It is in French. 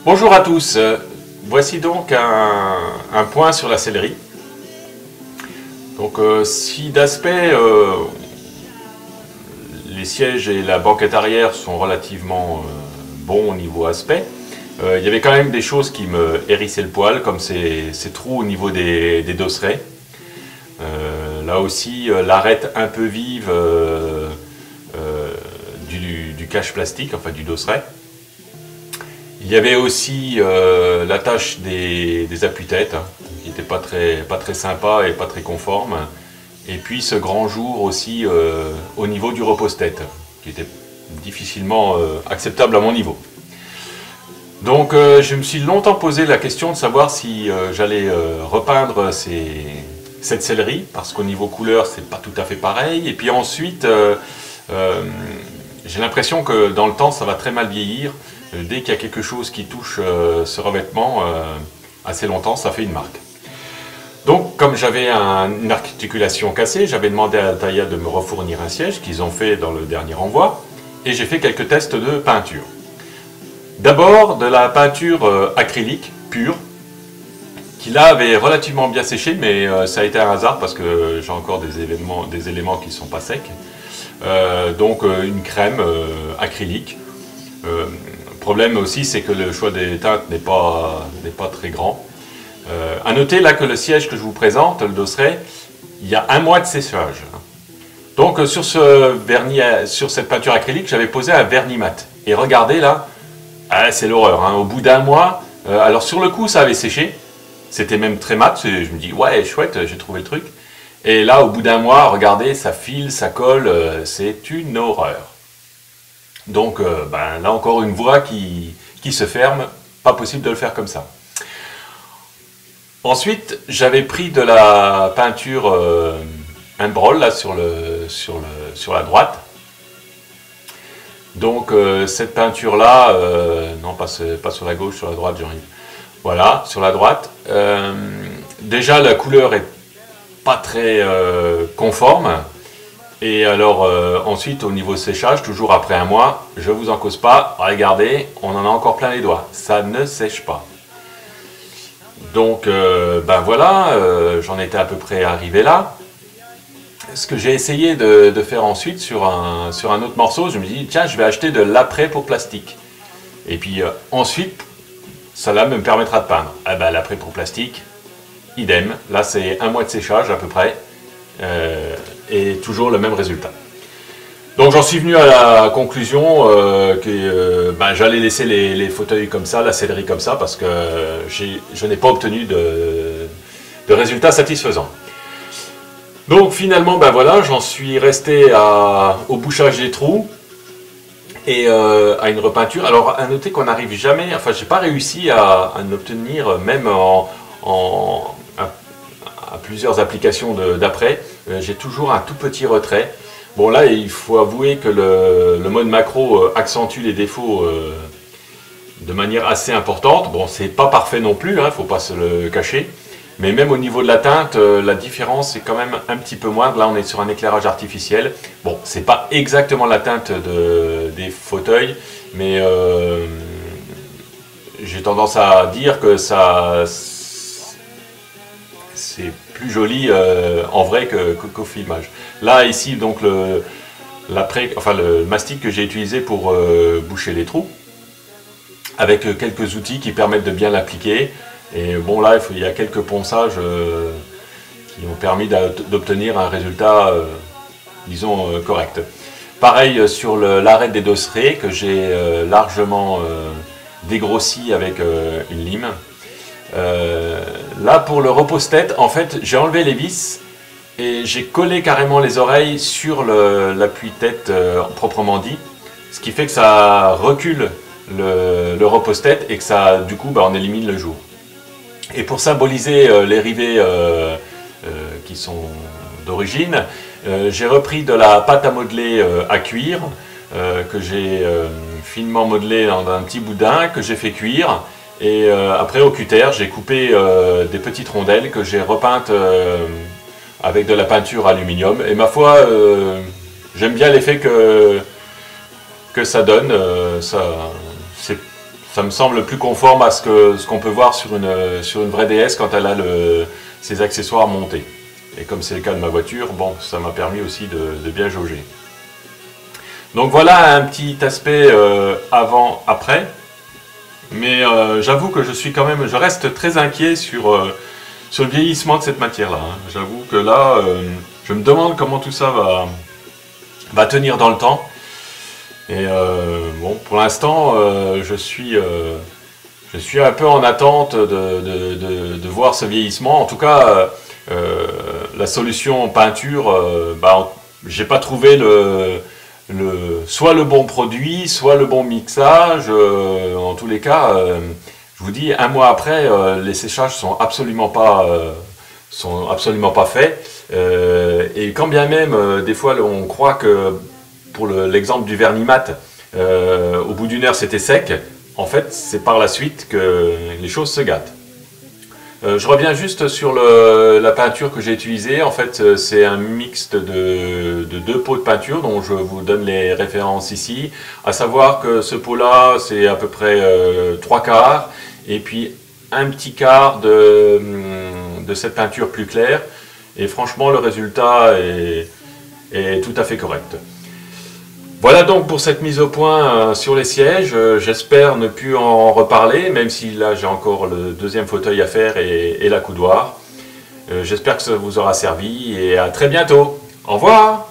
Bonjour à tous, voici donc un point sur la sellerie. Donc si d'aspect les sièges et la banquette arrière sont relativement bons au niveau aspect, il y avait quand même des choses qui me hérissaient le poil, comme ces trous au niveau des dosseraie. Là aussi l'arête un peu vive du cache plastique, enfin du dosseraie. Il y avait aussi l'attache des appuis-têtes, qui n'était pas très sympa et pas très conforme. Et puis ce grand jour aussi au niveau du repose-tête, qui était difficilement acceptable à mon niveau. Donc je me suis longtemps posé la question de savoir si j'allais repeindre cette sellerie, parce qu'au niveau couleur c'est pas tout à fait pareil. Et puis ensuite j'ai l'impression que dans le temps ça va très mal vieillir. Dès qu'il y a quelque chose qui touche ce revêtement assez longtemps, ça fait une marque. Donc comme j'avais une articulation cassée, j'avais demandé à Altaïa de me refournir un siège qu'ils ont fait dans le dernier envoi, et j'ai fait quelques tests de peinture. D'abord de la peinture acrylique pure, qui là avait relativement bien séché, mais ça a été un hasard parce que j'ai encore des éléments qui ne sont pas secs. Donc une crème acrylique. Le problème aussi, c'est que le choix des teintes n'est pas très grand. À noter là que le siège que je vous présente, le dosseraie, il y a 1 mois de séchage. Donc sur cette peinture acrylique, j'avais posé un vernis mat. Et regardez là, c'est l'horreur. Hein. Au bout d'1 mois, alors sur le coup ça avait séché, c'était même très mat. Je me dis ouais chouette, j'ai trouvé le truc. Et là au bout d'1 mois, regardez, ça file, ça colle, c'est une horreur. Donc là encore une voie qui se ferme, pas possible de le faire comme ça. Ensuite j'avais pris de la peinture Imbrol là sur la droite. Donc cette peinture là, non pas sur la gauche, sur la droite j'arrive. Voilà, sur la droite. Déjà la couleur est pas très conforme. Et alors ensuite au niveau séchage, toujours après 1 mois, je vous en cause pas, regardez, on en a encore plein les doigts, ça ne sèche pas. Donc voilà, j'en étais à peu près arrivé là. Ce que j'ai essayé de faire ensuite sur un autre morceau, je me dis tiens je vais acheter de l'après pour plastique. Et puis ensuite, ça là me permettra de peindre. Ah ben l'après pour plastique, idem, là c'est 1 mois de séchage à peu près. Et toujours le même résultat. Donc j'en suis venu à la conclusion que j'allais laisser les fauteuils comme ça, la sellerie comme ça, parce que je n'ai pas obtenu de résultats satisfaisants. Donc finalement voilà, j'en suis resté au bouchage des trous et à une repeinture. Alors à noter qu'on n'arrive jamais, enfin j'ai pas réussi à en obtenir même à plusieurs applications d'après, j'ai toujours un tout petit retrait. Bon là il faut avouer que le mode macro accentue les défauts de manière assez importante. Bon c'est pas parfait non plus, hein, faut pas se le cacher, mais même au niveau de la teinte, la différence est quand même un petit peu moindre. Là on est sur un éclairage artificiel. Bon c'est pas exactement la teinte des fauteuils, mais j'ai tendance à dire que c'est plus joli en vrai qu'au filmage. Là ici donc le mastic que j'ai utilisé pour boucher les trous, avec quelques outils qui permettent de bien l'appliquer. Et bon là il y a quelques ponçages qui ont permis d'obtenir un résultat disons correct. Pareil sur l'arête des dosseraie que j'ai largement dégrossi avec une lime. Là pour le repose-tête, en fait j'ai enlevé les vis et j'ai collé carrément les oreilles sur l'appui-tête proprement dit, ce qui fait que ça recule le repose-tête et que ça du coup on élimine le jour. Et pour symboliser les rivets qui sont d'origine, j'ai repris de la pâte à modeler à cuire que j'ai finement modelé dans un petit boudin que j'ai fait cuire. Et après au cutter, j'ai coupé des petites rondelles que j'ai repeintes avec de la peinture aluminium. Et ma foi, j'aime bien l'effet que ça donne. Ça me semble plus conforme à ce qu'on peut voir sur une vraie DS quand elle a ses accessoires montés. Et comme c'est le cas de ma voiture, bon, ça m'a permis aussi de bien jauger. Donc voilà un petit aspect avant-après. Mais j'avoue que je reste très inquiet sur le vieillissement de cette matière-là. Hein. J'avoue que là, je me demande comment tout ça va tenir dans le temps. Et bon, pour l'instant, je suis un peu en attente de voir ce vieillissement. En tout cas, la solution peinture, j'ai pas trouvé soit le bon produit, soit le bon mixage. En tous les cas, je vous dis, un mois après, les séchages sont absolument pas faits. Et quand bien même, des fois, on croit que pour l'exemple du vernis mat, au bout d'une heure c'était sec. En fait, c'est par la suite que les choses se gâtent. Je reviens juste sur la peinture que j'ai utilisée. En fait, c'est un mixte de 2 pots de peinture dont je vous donne les références ici. À savoir que ce pot-là, c'est à peu près 3 quarts et puis un petit quart de cette peinture plus claire. Et franchement, le résultat est tout à fait correct. Voilà donc pour cette mise au point sur les sièges. J'espère ne plus en reparler, même si là j'ai encore le deuxième fauteuil à faire et la coudoir. J'espère que ça vous aura servi et à très bientôt. Au revoir!